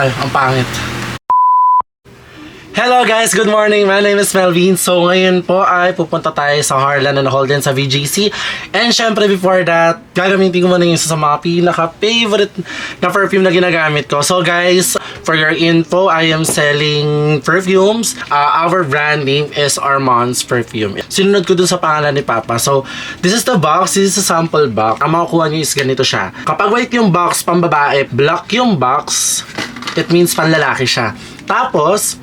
Ay, ang pangit. Hello guys, good morning. My name is Melvin. So ngayon po ay pupunta tayo sa Harlan and Holden sa VGC. And syempre before that, gagamitin ko muna yung isa sa mga pinaka-favorite na perfume na ginagamit ko. So guys, for your info, I am selling perfumes. Our brand name is Armand's Perfume. Sinunod ko dun sa pangalan ni Papa. So this is the box, this is a sample box. Ang makukuha nyo is ganito siya. Kapag white yung box, pambabae, black yung box, it means panlalaki siya. Tapos,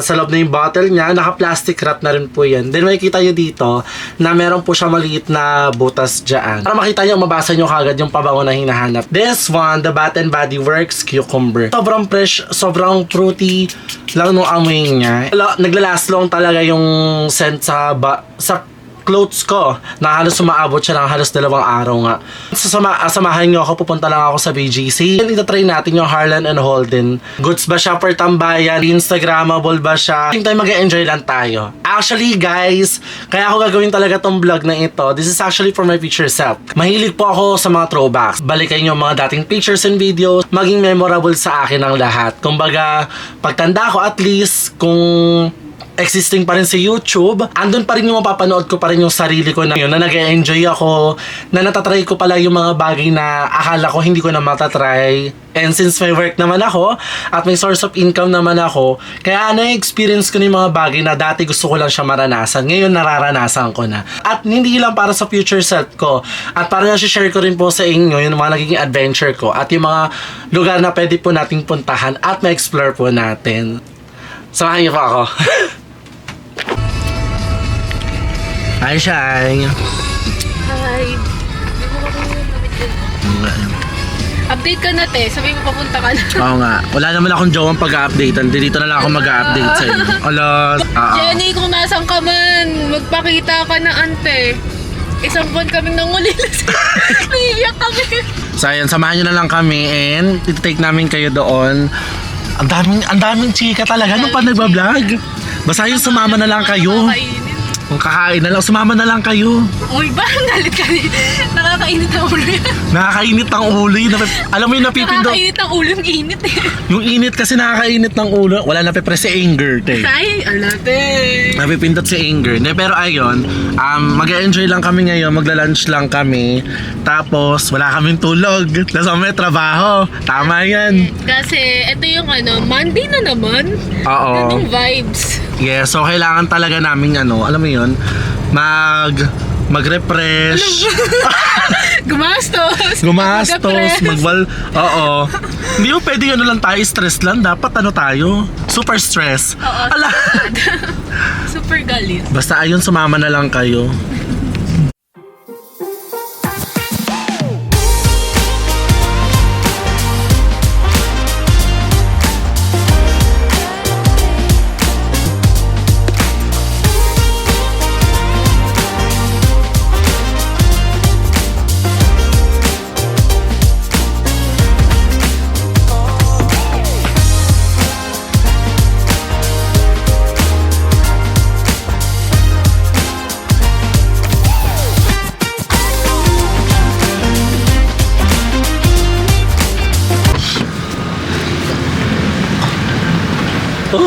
sa loob na yung bottle niya, naka-plastic wrap na rin po yan. Then makikita nyo dito na meron po siya maliit na butas dyan. Para makita nyo, mabasa nyo kagad yung pabango na hinahanap. This one, the Bath and Body Works Cucumber. Sobrang fresh, sobrang fruity lang nung amoy niya. Naglalast long talaga yung scent sa clothes ko na halos sumaabot siya ng halos 2 araw nga. Samahan nyo ako, pupunta lang ako sa BGC. Itatry natin yung Harlan and Holden. Goods ba siya for tambayan? Instagrammable ba siya? Yung time mag-enjoy lang tayo. Actually guys, kaya ako gagawin talaga tong vlog na ito. This is actually for my future self. Mahilig po ako sa mga throwbacks. Balikan yung mga dating pictures and videos. Maging memorable sa akin ang lahat. Kumbaga, pagtanda ko at least, kung existing pa rin sa YouTube, andun pa rin yung mapapanood ko pa rin yung sarili ko na yun, na nag-enjoy ako, na natatry ko pala yung mga bagay na akala ko hindi ko na matatry. And since may work naman ako, at may source of income naman ako, kaya na-experience ko na yung mga bagay na dati gusto ko lang siya maranasan. Ngayon nararanasan ko na. At hindi lang para sa future self ko, at para na-share ko rin po sa inyo yung mga nagiging adventure ko, at yung mga lugar na pwede po nating puntahan at ma-explore po natin. Samahan niyo po ako. Hi, Shai. Hi. Update ka na, te. Sabi mo papunta ka na. Oo nga. Wala naman akong jowang pag-update. Dito na lang ako mag-update sa inyo. Ala. Jenny, kung nasan ka man, magpakita ka na, ante. Isang buwan kaming nangulilas. Naiiyak kami. So, ayan. Samahan nyo na lang kami and iti-take namin kayo doon. Ang daming chika talaga nung pa nagbablog. Basta yung sumama na lang kayo. Kung kakain na lang, sumama na lang kayo. Uy, ba? Galit ka rin. Nakakainit ang ulo yan. Nakakainit ang ulo. Alam mo yung napipindot. Nakakainit ang ulo, yung init eh. Yung init kasi nakakainit ng ulo. Wala napipress si anger, te. Ay, alate. Napipindot si anger. Pero ayun, mag-enjoy lang kami ngayon. Magla-lunch lang kami. Tapos, wala kaming tulog. Tapos may trabaho. Tama yan. Kasi, ito yung Monday na naman. Oo. Ganong vibes. Yes, so kailangan talaga namin alam mo yun, mag-refresh. Gumastos. Oo. Hindi mo pwede lang tayo, stress lang. Dapat tayo, super stress. Oo. Ala. Super galit. Basta ayun, sumama na lang kayo. Oh.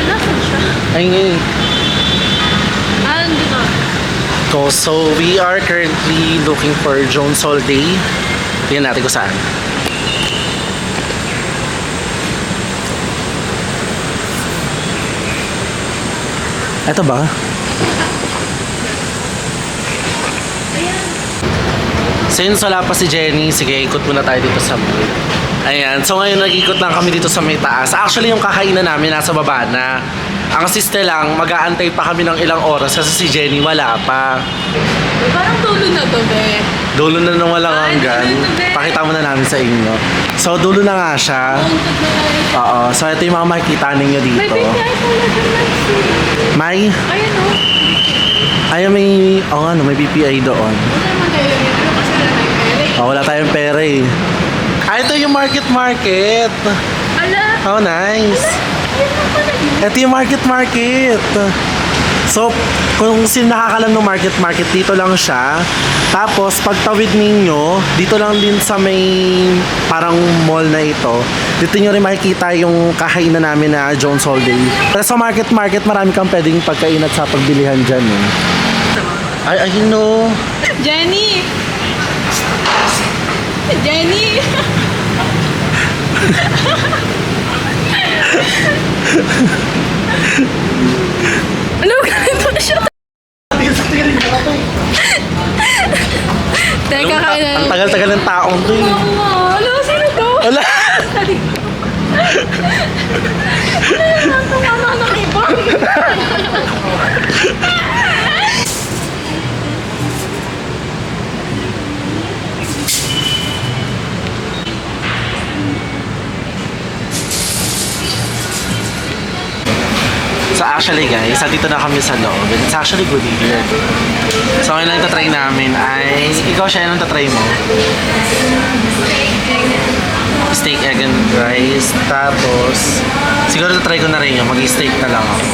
Nasaan siya? Ay, ngayon. Hindi na. So, we are currently looking for Jones All Day. Tingnan natin kung saan. Ito ba? Since wala pa si Jenny, sige, ikot muna tayo dito sa mall. Ayan, so ngayon nag-ikot lang kami dito sa may taas. Actually, yung kakainan namin nasa baba na. Ang siste lang, mag-aantay pa kami ng ilang oras kasi si Jenny wala pa. Parang dulo na to, be. Dulo na nang walang hanggan. Pakita muna namin sa inyo. So, dulo na nga siya. Oo, so ito yung mga makikita ninyo dito. May BPI pala doon. May? Ayan o. Ayun, may BPI doon. Wala naman tayo yun. Kasi wala tayong pera eh. Wala tayong pera eh. Ito yung market. Ala. Oh, nice. Ayan na pala yun. Ito yung market. So, kung sino nakakalam ng market, dito lang siya. Tapos, pagtawid ninyo, dito lang din sa may parang mall na ito. Dito nyo rin makikita yung kakainan namin na Jones Holiday. Pero sa market, marami kang pwedeng pagkainat sa pagbilihan dyan. Eh. I know. Jenny! Jenny! Ano ganito na siya? Teka, kailan? Ang tagal-tagal ng taong to eh. Ano? Sino to? Wala. Ano ng iba? So actually guys, dito na kami sa loob. It's actually good here. So ngayon lang tatry namin ay... Ikaw siya, anong tatry mo? Steak, egg, and rice. Tapos, siguro tatry ko na rin yun. Mag-steak na lang ako.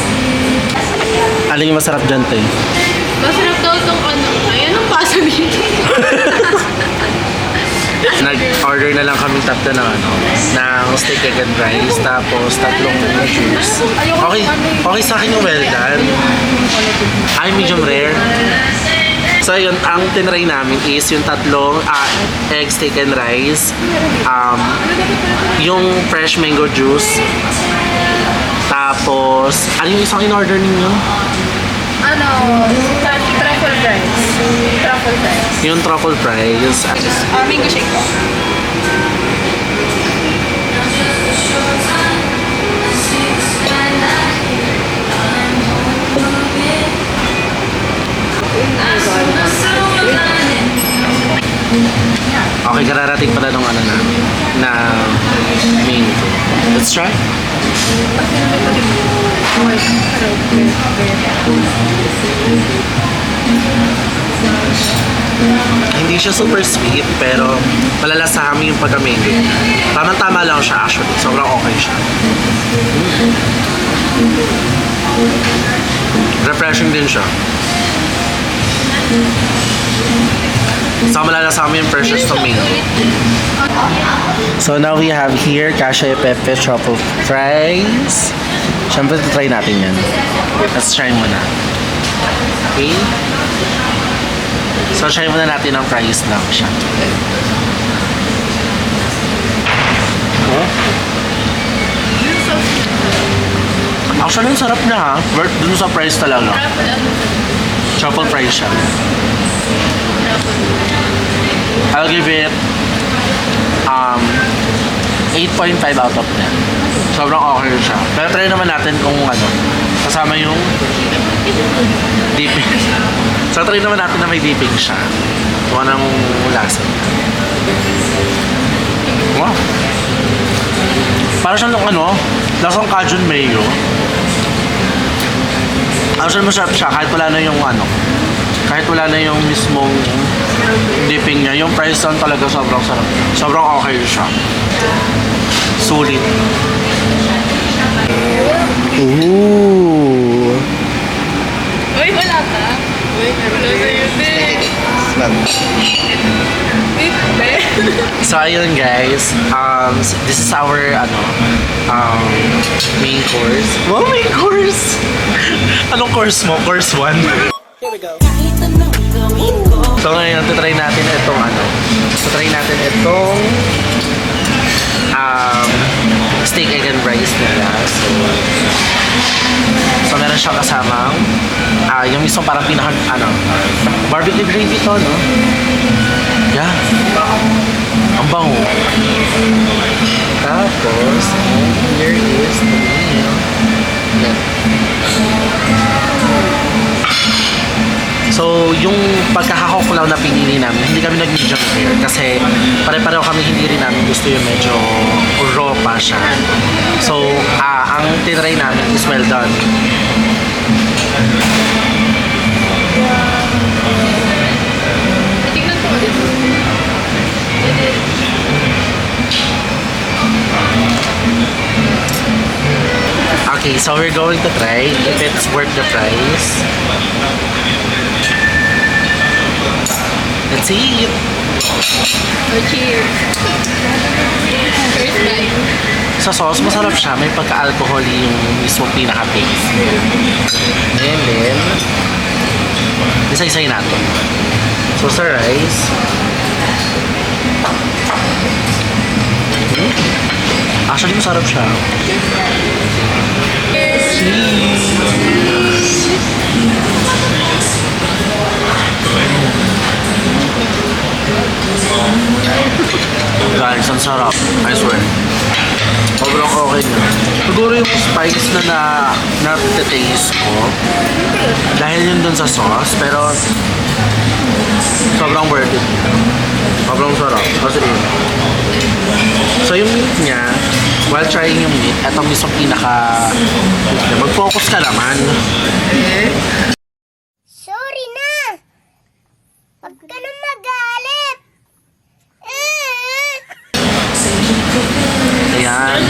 Ano yung masarap dyan, te? Masarap daw itong ano. Ay, anong pasa dito? Nag-order na lang kami tatlo ng ano, ng steak, egg, and rice. Tapos, tatlong juice. Okay sa akin yung well done. Ay, medium rare. So, yun, ang tinry namin is yung tatlong egg, steak, and rice. Yung fresh mango juice. Tapos, ano yung isang in-order ninyo? Ano? Truffle fries. Truffle fries. Yung truffle fries. Mango shake po. Okay, kararating pala nung ano na main. Let's try. Hindi siya super sweet, pero malalasahan mo yung pagka-mango. Tamang-tama lang siya actually. Sobrang okay siya. Refreshing din siya. So, malalasahan mo yung freshness ng mango. So, now we have here Kasha Pepe Truffle Fries. Siyempre, try natin yan. Let's try muna. Okay? So, try muna natin ang fries lang siya. Oh. Actually, ang sarap niya ha. Worth dun sa price talaga. Truffle fries siya. I'll give it 8.5 out of 10. Sobrang okay siya. Pero try naman natin kung ano, kasama yung dipping. So try naman natin na may dipping siya. Kung anong lasa niya. Wow. Para siyang ano, lasang Cajun mayo. Actually masarap siya kahit wala na yung ano. Kahit wala na yung mismong dipping niya, yung fries lang talaga sobrang sarap. Sobrang okay siya. Sulit. Ooh. Uy, wala ka? Uy, wala sa'yo din. So ayun guys, this is our main course. Wow, main course! Anong course mo? Course 1? Here we go. So ngayon, tutry natin itong tutry natin itong steak, egg, and rice nila. So meron siyang kasamang yung isang parang barbecue gravy to, no? Yeah. Ang bango. Tapos, here is the meal. Yeah. So, yung pagkakakok lang na pinili namin, hindi kami nag-medium rare kasi pare-pareho kami hindi rin namin gusto yung medyo raw pa siya. So, ang tinry namin is well done. Tingnan ko ulit. Okay, so we're going to try if it's worth the price. Let's see it. Oh, cheers. First bite. Sa sauce, masarap siya. May pagka-alcohol yung mismo pinaka-taste. And then, isa-isay natin. So, sa rice. Actually, masarap siya. Cheese! Guys, ang sarap. I swear. Sobrang okay niya. Siguro yung spice na na-taste ko dahil yun dun sa sauce, pero sobrang worth it. Sobrang sarap. Kasi so yung meat niya, while trying yung meat, eto mismo pinaka mag-focus ka naman. Sorry na! Huwag ka na magalit! Ayan.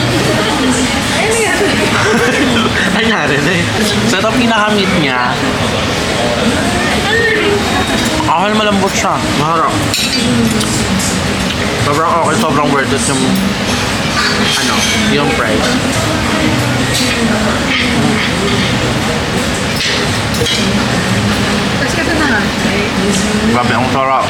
Nangyari na eh. So ito pinaka-meat niya. Okay, malambot siya. Maharap. Sobrang okay, sobrang worth it yung yung price. Tapos ka na. Grabe, ang sarap.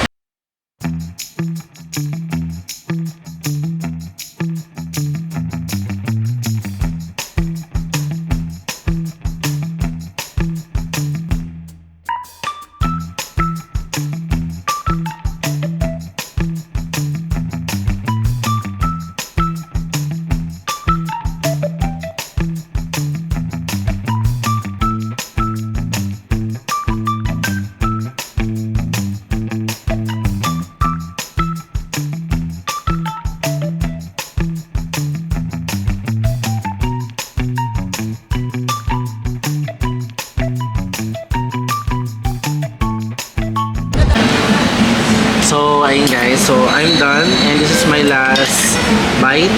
So, ayun guys. So, I'm done. And this is my last bite.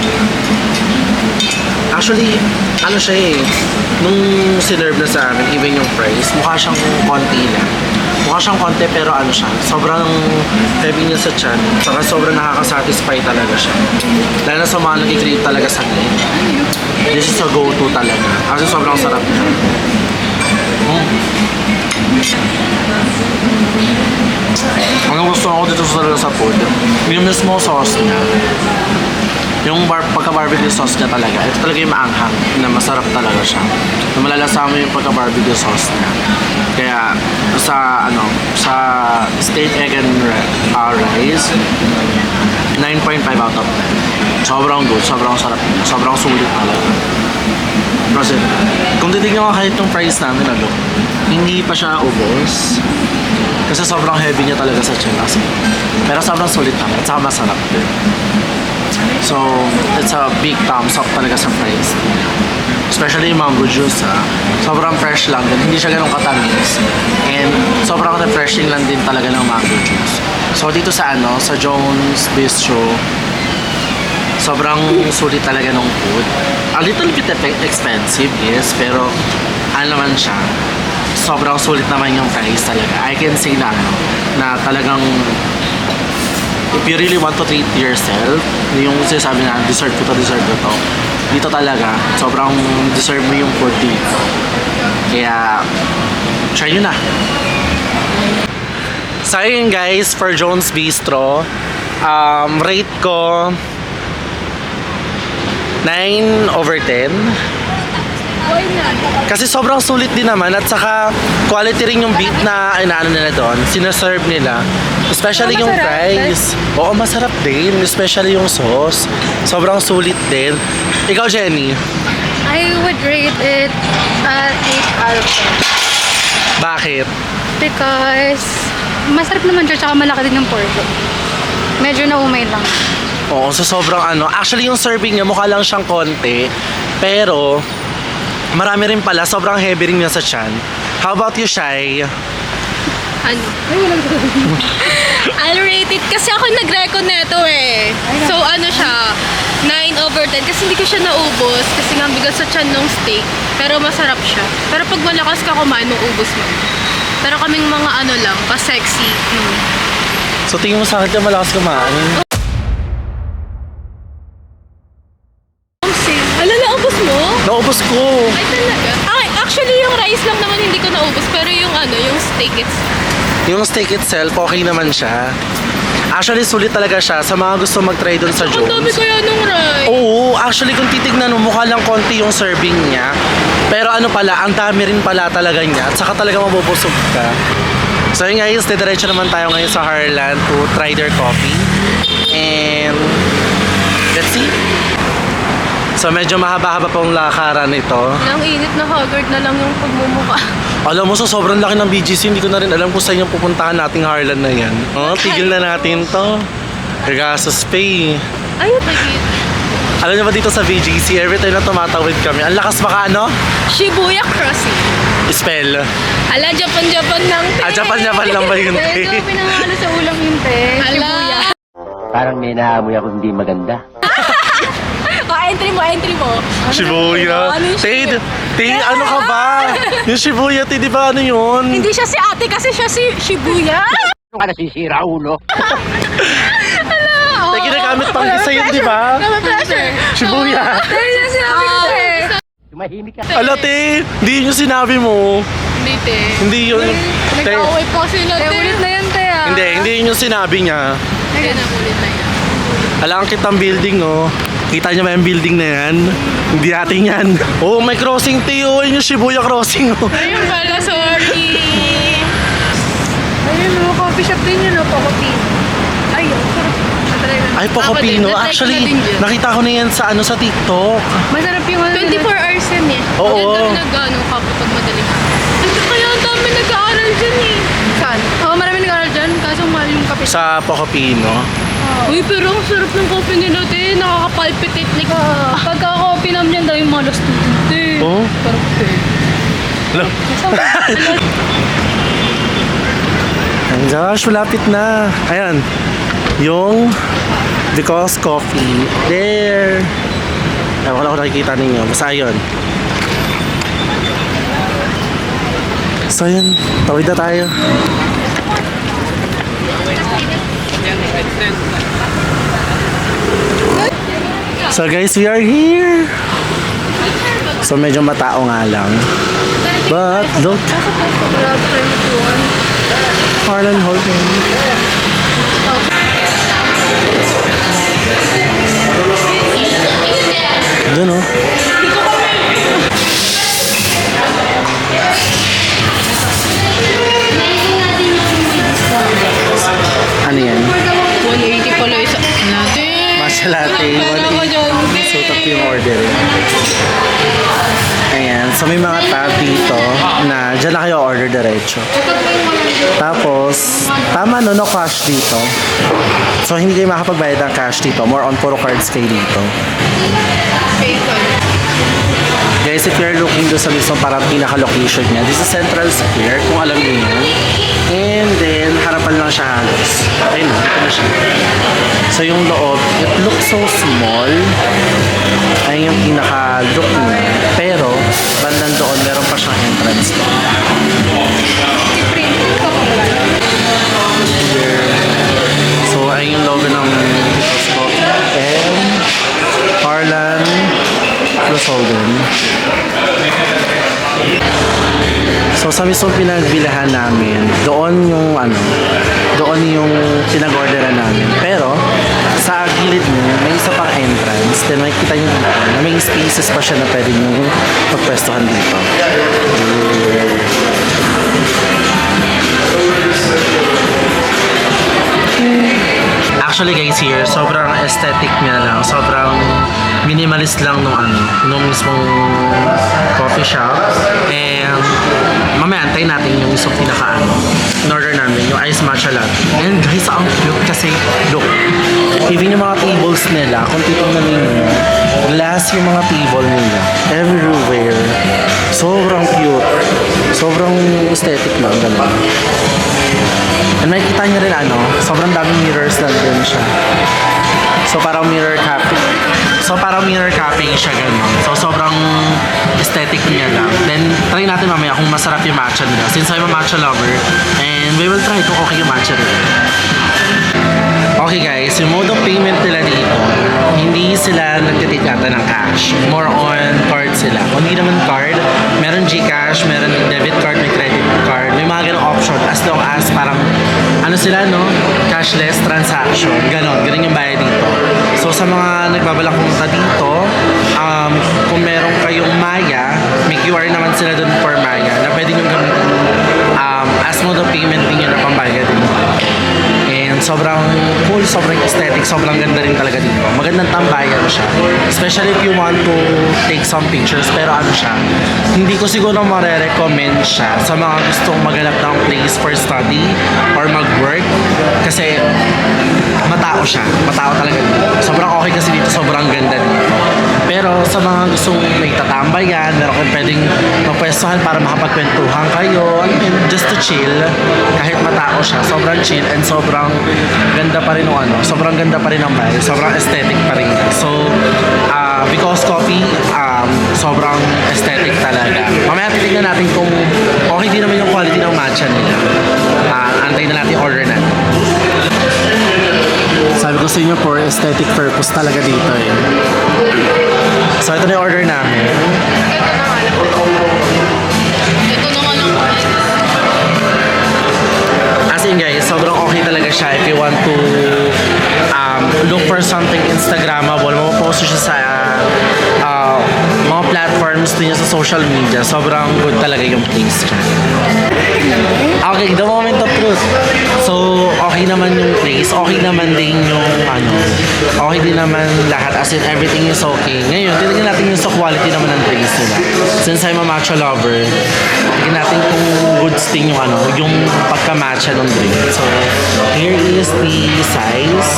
Actually, ano siya eh. Nung sinerve na sa amin, even yung price, mukha siyang konti lang. Mukha siyang konti pero ano siya, sobrang heavy niya sa chan. Saka sobrang nakaka-satisfy talaga siya. Dahil na sa mga nag-crave talaga sa akin. This is a go-to talaga. Kasi sobrang sarap niya. Ang gusto ko dito sa food, yung mismo sauce niya, yung pagka-barbecue sauce niya talaga, ito talaga yung maanghang, na masarap talaga siya. Na malalasa mo yung pagka-barbecue sauce niya. Kaya, sa steak, egg, and rice, 9.5 out of 10. Sobrang good, sobrang sarap niya, sobrang sulit talaga. Kasi, kung titignan mo kahit yung price namin, hindi pa siya ubos. Kasi sobrang heavy niya talaga sa tiyan. Pero sobrang sulit naman at saka masarap din. So, it's a big thumbs up talaga sa price. Especially yung mango juice, sobrang fresh lang din. Hindi siya ganun katamis. And sobrang refreshing lang din talaga ng mango juice. So, dito sa sa Jones Bistro, sobrang sulit talaga ng food. A little bit expensive, yes, pero ano naman siya, sobrang sulit naman yung price talaga. I can say na talagang if you really want to treat yourself, yung sinasabi na deserve ko to, dito talaga, sobrang deserve mo yung food dito. Kaya, try nyo na. So yun guys, for Jones Bistro, rate ko 9/10. Why not? Kasi sobrang sulit din naman at saka quality rin yung beef na inaano nila doon, sinaserve nila. Especially yung masarap, fries. Oo, masarap din. Especially yung sauce. Sobrang sulit din. Ikaw, Jenny, I would rate it 8 out of 10. bakit? Because masarap naman siya, tsaka malaki din yung pork. Medyo naumay lang. Oo, so sobrang actually yung serving niya mukha lang siyang konti, pero marami rin pala, sobrang heavy rin niya sa tiyan. How about you, Shai? Ano? I'll rate it kasi ako nag-reco neto eh. So ano siya, 9/10 natin kasi hindi ko siya naubos kasi nga bigat sa tiyan ng steak. Pero masarap siya. Pero pag malakas ka kumain, maubos mo. Pero kaming mga ano lang, pa-sexy. So tingin mo sa akin ka malakas kumain? Ala, naubos mo? Naubos ko! Ay, talaga? Ay, actually, yung rice lang naman hindi ko naubos. Pero yung ano, yung steak, Yung steak itself, okay naman siya. Actually, sulit talaga siya sa mga gusto mag-try dun sa ang dami Jones. kaya nung rice. Oo, actually kung titignan mo, mukha lang konti yung serving niya. Pero ano pala, ang dami rin pala talaga niya. At saka talaga mabubusog ka. So yun guys, didiretso naman tayo ngayon sa Harlan to try their coffee. And let's see. So medyo mahaba-haba pong lakaran ito. Nang init na haggard na lang yung pagmumukha. Alam mo, so sobrang laki ng BGC, hindi ko na rin alam kung saan yung pupuntahan nating Harlan na yan. Oh, tigil na natin to. Regasos Pay. Ayun, nagit. Alam niyo ba dito sa VGC, every time na tumatawid kami, ang lakas baka ano? Shibuya Crossing. Spell. Ala, Japan-Japan lang. Japan lang ba yun? Ito, pinangalo sa ulam yun, te. Ala. Parang may naamoy ako hindi maganda. Entry mo. Shibuya. Ano yung Tid, Shibuya? ano ka ba? Yung Shibuya, Tid, di ba ano yun? Hindi siya si ate kasi siya si Shibuya. Ano ka nasisira, ulo? Tay, ginagamit pang isa yun, di ba? Naman pressure. Shibuya. Dahil siya sinabi ko, te. Tumahimik ka. Ala, Tay, hindi yun yung sinabi mo. Hindi, te. Hindi yun. Tay, Nag-away po sila, te. Ulit na yan, te. hindi yun yung sinabi niya. Kaya na, ulit na yan. Alam ang kitang building, oh. Kita niyo ba yung building na yan? Hindi atin yan. Oh, may crossing, Teo. Yun yung Shibuya crossing, oh. Ayun pala, sorry. Ayun, coffee shop din yun, Pocopino. Ayun, sarap. Ay, Pocopino. Actually, nakita ko na yan sa sa TikTok. Masarap yung 24 hours yan eh. Oo. Ang dami nag-ano ka kapag madaling araw. Kaya ang dami nag-aaral dyan eh. Saan? Oo, marami nag-aaral dyan. Kaso mahal yung kape. Sa Pocopino. Uy, pero ang sarap ng coffee nila, te. Nakaka-palpitate. Like, pagka-coffee naman yan, dahil mga student, te. Oh? Sarap, te. Hello? Ay, gosh, malapit na. Ayan. Yung Because Coffee. There. Ay, wala ko nakikita ninyo. Basta yun. So, yun. Tawid na tayo. So guys, we are here. So medyo matao nga lang. But look, Harlan Holden. Doon oh. Ano yan? 180 pala isa. Natin. Matcha latte, 180. So, tatlo yung order. Ayan. So, may mga tab dito na dyan lang kayo order diretso. Tapos, tama no cash dito. So, hindi kayo makapagbayad ng cash dito. More on puro cards kayo dito. Guys, if you're looking doon sa mismo parang pinaka-location niya, this is Central Square, kung alam niyo yan. And then, harapan lang siya halos. Ayun na, ito na siya. So, yung loob, it looks so small. Ayun yung pinaka-look niya. Pero, bandang doon, meron pa siyang entrance doon. So, ayun yung logo ng Because Coffee. And, Harlan Plus Holden. So sa mismong pinagbilahan namin, doon yung pinag-orderan namin. Pero sa gilid mo, may isa pang entrance. Then makikita nyo dito na may spaces pa siya na pwede nyo magpwestuhan dito. Actually guys here, sobrang aesthetic niya lang. Sobrang minimalist lang nung mismong coffee shop. And mamaya antayin natin yung isang in order namin, yung ice matcha latte. And guys, ang cute kasi look, even yung mga tables nila, kung titignan ninyo, glass yung mga table nila. Everywhere. Sobrang cute. Sobrang aesthetic lang. Ganun. And makikita nyo rin sobrang daming mirrors na din siya. So parang mirror cafe. So parang mirror capping siya ganun. So sobrang aesthetic niya lang. Then try natin mamaya kung masarap yung matcha nila. Since I'm a matcha lover, and we will try kung okay yung matcha nila. Okay guys, yung mode of payment nila dito, hindi sila nagtitake ata ng cash. More on card sila. Kung hindi naman card, meron Gcash, meron debit card, may credit card, may mga ganong option. As long as parang, ano sila no? Cashless transaction. Ganon yung bayad dito. So sa mga nagbabalak pumunta dito, kung meron kayong Maya, may QR naman sila dun for Maya na pwede nyo gamitin as mode of payment ninyo na pambayad dito. And sobrang cool, sobrang aesthetic, sobrang ganda rin talaga dito. Magandang tambayan siya. Especially if you want to take some pictures. Pero ano siya, hindi ko siguro mare-recommend siya sa mga gustong maghanap ng place for study or mag-work. Kasi matao siya. Matao talaga dito. Sobrang okay kasi dito, sobrang ganda dito. Pero sa mga gustong may tatambayan, meron kung pwedeng magpwestuhan para makapagkwentuhan kayo, just to chill, kahit matao siya, sobrang chill and sobrang ganda pa rin ng ano, sobrang ganda pa rin ng bahay, sobrang aesthetic pa rin. So, because coffee, sobrang aesthetic talaga. Mamaya titignan natin kung okay din naman yung quality ng matcha nila. Antayin na natin yung order natin. Sabi ko sa inyo, for aesthetic purpose talaga dito eh. So, ito na yung order namin. Ito naman lang. As in guys, sobrang okay talaga siya if you want to look for something Instagrammable. Mapopost siya sa mga platforms niya sa social media. Sobrang good talaga yung place niya. Okay, the moment of truth. So, okay naman yung place. Okay naman din yung ano. Okay din naman lahat. As in, everything is okay. Ngayon, titignan natin yung sa quality naman ng place nila. Since I'm a matcha lover, titignan natin kung goods din yung ano, yung pagka-matcha ng drink. So, here is the size.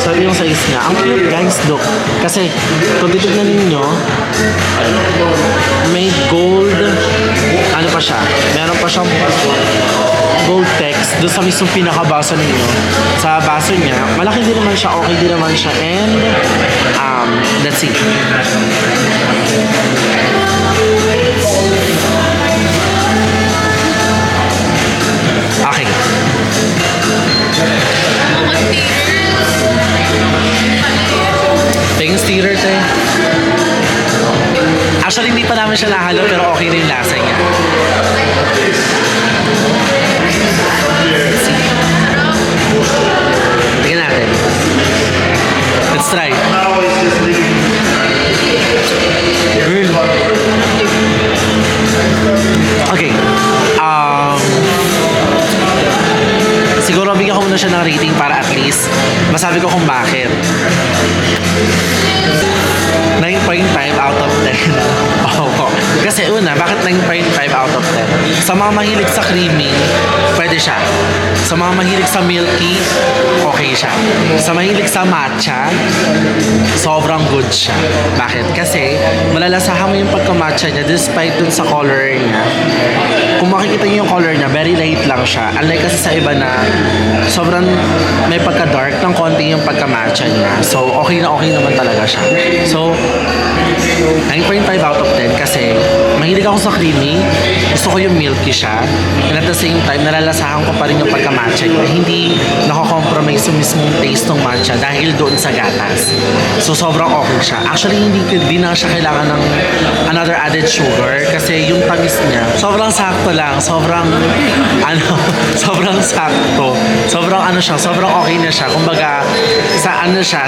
So, yung size niya. Ang cute guys, look. Kasi, kung titignan ninyo, may gold, ano pa siya? Meron pa siyang gold text doon sa mismong pinakabaso ninyo. Sa baso niya, malaki din naman siya, okay din naman siya, and that's it. Okay. Tingin steerer tayo. Actually, hindi pa namin siya nahalo, pero okay na yung lasa niya. Tingnan natin. Let's try. Girl. Okay. Siguro bigyan ko muna siya ng rating para at least masabi ko kung bakit. 9.5 out of 10. Oo. Kasi una, bakit 9.5 out of 10? Sa mga mahilig sa creamy, pwede siya. Sa mga mahilig sa milky, okay siya. Sa mahilig sa matcha, sobrang good siya. Bakit? Kasi malalasahan mo yung pagka-matcha niya despite dun sa color niya. Kung makikita niyo yung color niya, very light lang siya. Unlike kasi sa iba na sobrang may pagka-dark ng konti yung pagka-matcha niya. So, okay na okay naman talaga siya. So, 9.5 out of 10 kasi mahilig ako sa creamy. Gusto ko yung milky siya. And at the same time, nalalasahan ko pa rin yung pagka-matcha niya. Hindi nako-compromise yung mismong taste ng matcha dahil doon sa gatas. So, sobrang okay siya. Actually, hindi na siya kailangan ng another added sugar kasi yung tamis niya, sobrang sakto lang. Sobrang, sobrang sakto. Sobrang sobrang okay na siya. Kumbaga,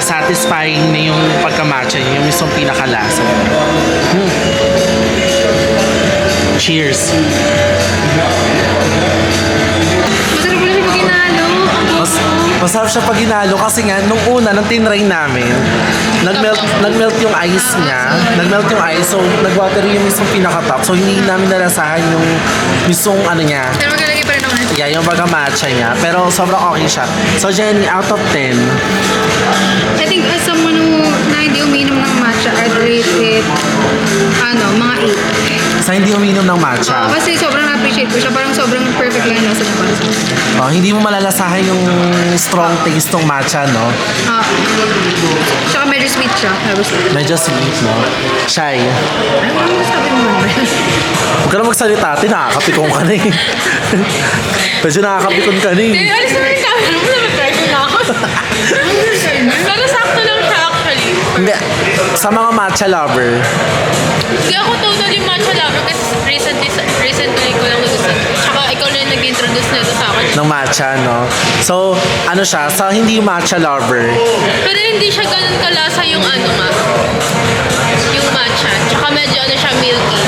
satisfying na yung pagka-matcha niya, yung mismong pinakalasa. Cheers! Masarap pala siya pag ginalo. Masarap siya pag ginalo kasi nga, nung una, nung tinry namin, nag-melt yung ice niya. Nag-melt yung ice, so nag-water yung mismong pinaka-top. So hindi namin nalasahan yung mismong ano niya. Pero maglalagay pa rin ako. Yeah, yung baga-matcha niya. Pero sobrang okay siya. So Jenny, out of 10, I think as someone who na hindi uminom ng matcha, I'd rate it, mga 8. sa hindi uminom ng matcha. Kasi sobrang appreciate ko siya. Parang sobrang perfect lang yung nasa labas. Hindi mo malalasahan yung strong taste ng matcha, no? Tsaka medyo sweet siya. Medyo sweet, no? Shy. Ano sabi mo naman? Huwag ka na magsalita, ate. Nakakapikon ka na eh. Medyo nakakapikon ka na eh. Alis na yung camera mo na may na ako. Pero sakto lang siya actually. Hindi. Sa mga matcha lover, Hindi ako totally matcha lover kasi recently ko lang nagustuhan. Tsaka ikaw na yung nag-introduce nito sa akin. ng matcha, no? So, ano siya? Sa hindi matcha lover, Pero hindi siya ganun kalasa yung ano nga. Yung matcha. Tsaka medyo ano siya, milky.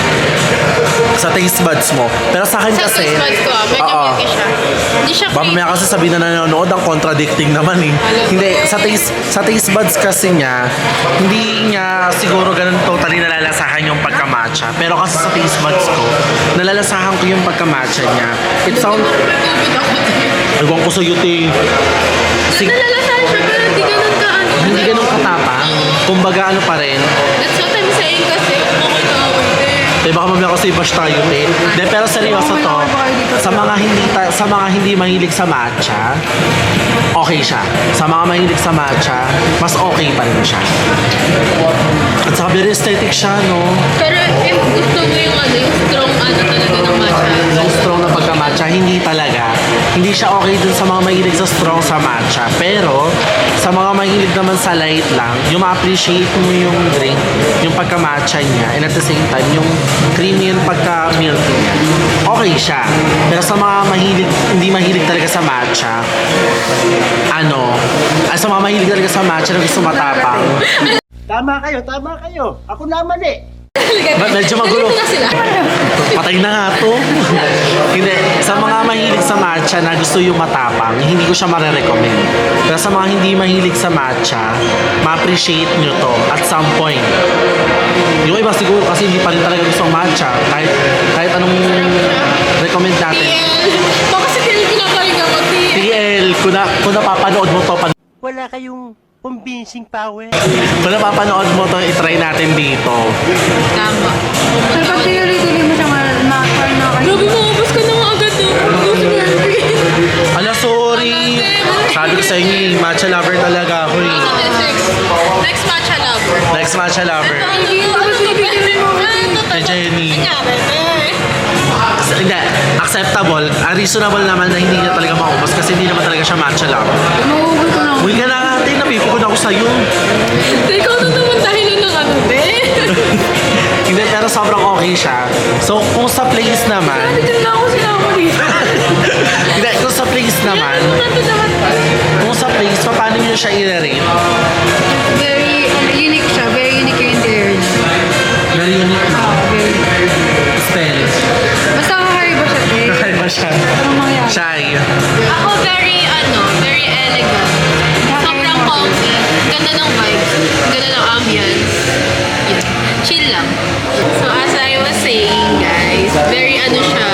sa taste buds mo. Pero sa akin Sa kasi, taste buds ko, medyo oo. milky siya. Hindi siya creamy. Mamaya kasi sabihin na nanonood, ang contradicting naman eh. Hindi, sa taste buds kasi niya, hindi niya siguro ganun totally nalalasahan yung pagka-matcha. Pero kasi sa taste buds ko, nalalasahan ko yung pagka-matcha niya. It sound... Tubig ako. Ewan ko sa yuti. Nalalasahan siya pero hindi ganun ka ano. Hindi ganun katapang. Kumbaga ano pa rin. That's what I'm saying kasi. Okay na ako Eh baka mamaya kasi bash tayo eh. De, pero seryoso to. Sa mga hindi mahilig sa matcha, okay siya. Sa mga mahilig sa matcha, mas okay pa rin siya. At saka very aesthetic siya, no? Pero if gusto mo yung ano, yung strong ano talaga ng matcha. Yung strong na pagka-matcha, hindi talaga. Hindi siya okay dun sa mga mahilig sa strong sa matcha. Pero, sa mga mahilig naman sa light lang, yung ma-appreciate mo yung drink, yung pagka-matcha niya, and at the same time, yung creamy yung pagka-milky niya. Okay siya. Pero sa mga mahilig, hindi mahilig talaga sa matcha, sa mga mahilig talaga sa matcha na gusto matapang, Tama kayo. Ako naman eh. medyo magulo. Ganito na sila. Patay na nga to. Hindi. Sa mga mahilig sa matcha na gusto yung matapang, hindi ko siya marirecommend. Pero sa mga hindi mahilig sa matcha, ma-appreciate nyo to at some point. Yung iba siguro kasi hindi pa rin talaga gusto ang matcha. Kahit anong recommend natin. Baka si Kel pinapahinga ko, TL. TL, kung napapanood mo to, Wala kayong convincing power. kung napapanood mo to, itry natin dito. Tama. Pero pag tuloy-tuloy mo siya ma-farm na kayo. Grabe, maubos ka na nga agad eh. Ala, sorry. Sabi ko sa inyo, eh, matcha lover talaga ako eh. Next matcha lover. Next matcha lover. Kay Jenny. Hindi, acceptable. Reasonable naman na hindi niya talaga maubos kasi hindi naman talaga siya matcha lover. Mauubos ko na. Uy ka na nga, ate, napipikon ako sa'yo. Ikaw na naman dahilan ng ano, be. Hindi, pero sobrang okay siya. So, kung sa place naman, Hindi na ako sinama dito. hindi, kung sa place naman, kung sa place, paano niyo siya i-rate? Very unique siya. Very unique yung interior niya. Very unique na. Very. Spell. Basta kakaiba siya, eh. Kaya ba siya? Anong mangyari? Shy. Ako very elegant. Sobrang comfy. Ganda ng vibes. Ganda ng ambience. Yun. Chill lang. So as I was saying guys, very siya,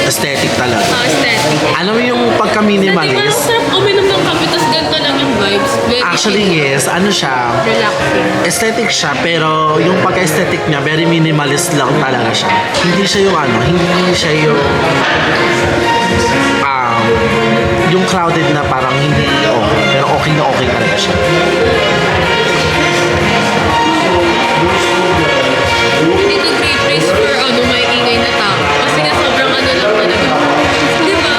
Aesthetic talaga. aesthetic. Alam mo yung Diba, pagka-minimalist? sarap uminom ng kape, tas ganito lang yung vibes. Very Actually, chill. yes. Ano siya? Relaxing. Aesthetic siya, pero yung pagka-aesthetic niya, very minimalist lang talaga siya. Hindi siya yung hindi siya yung crowded na parang hindi okay. Pero okay na okay talaga siya. Hindi to great praise for may ingay na tao. Kasi nga sobrang lang talaga. Di ba?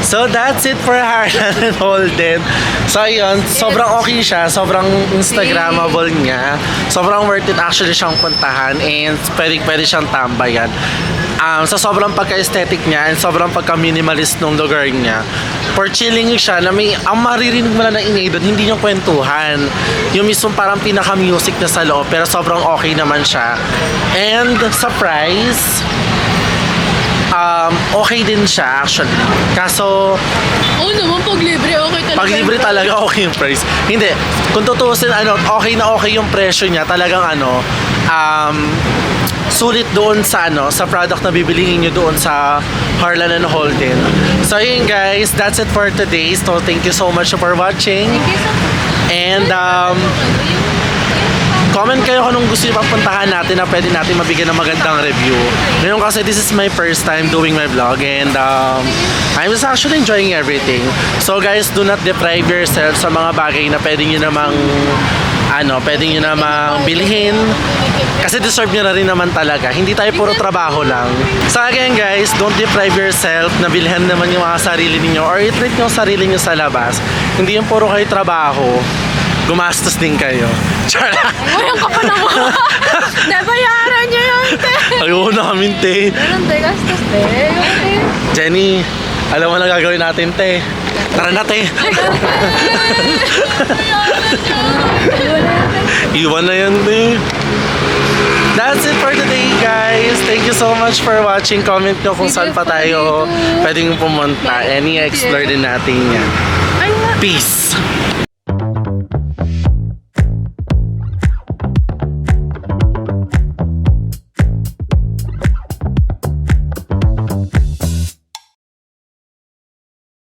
So that's it for Harlan and Holden. So ayun, sobrang okay siya, sobrang Instagrammable niya. Sobrang worth it actually siyang puntahan and pwede siyang tambayan. Sa sobrang pagka-aesthetic niya and sobrang pagka-minimalist ng lugar niya. For chilling siya na ang maririnig mo lang na ingay doon, hindi yung kwentuhan. Yung mismo parang pinaka-music na sa loob, pero sobrang okay naman siya. And sa price, okay din siya actually. Kaso, Oo naman, pag libre, okay talaga. Pag libre talaga, okay yung price. Hindi. Kung tutusin, okay na okay yung presyo niya. Talagang sulit doon sa sa product na bibilihin nyo doon sa Harlan and Holden. So yun guys, that's it for today. So thank you so much for watching. Thank you so much. And comment kayo kung anong gusto nyo papuntahan natin na pwede natin mabigyan ng magandang review. Ngayon kasi this is my first time doing my vlog and I'm just actually enjoying everything. So guys, do not deprive yourself sa mga bagay na pwede nyo namang bilhin. Kasi deserve nyo na rin naman talaga. Hindi tayo puro trabaho lang. So again guys, don't deprive yourself na bilhin naman yung mga sarili ninyo or i-treat nyo sarili nyo sa labas. Hindi yung puro kayo trabaho. Gumastos din kayo. Charot! Ayun ka pa naman. Nabayaran niyo yun, te. Ayoko namin, te. Ganun, te. Gastos, te. Jenny, alam mo na gagawin natin, te. Tara na, te. Iwan na yan, te. That's it for today, guys. Thank you so much for watching. Comment nyo kung saan pa tayo pwedeng pumunta. And i-explore din natin yan. Peace!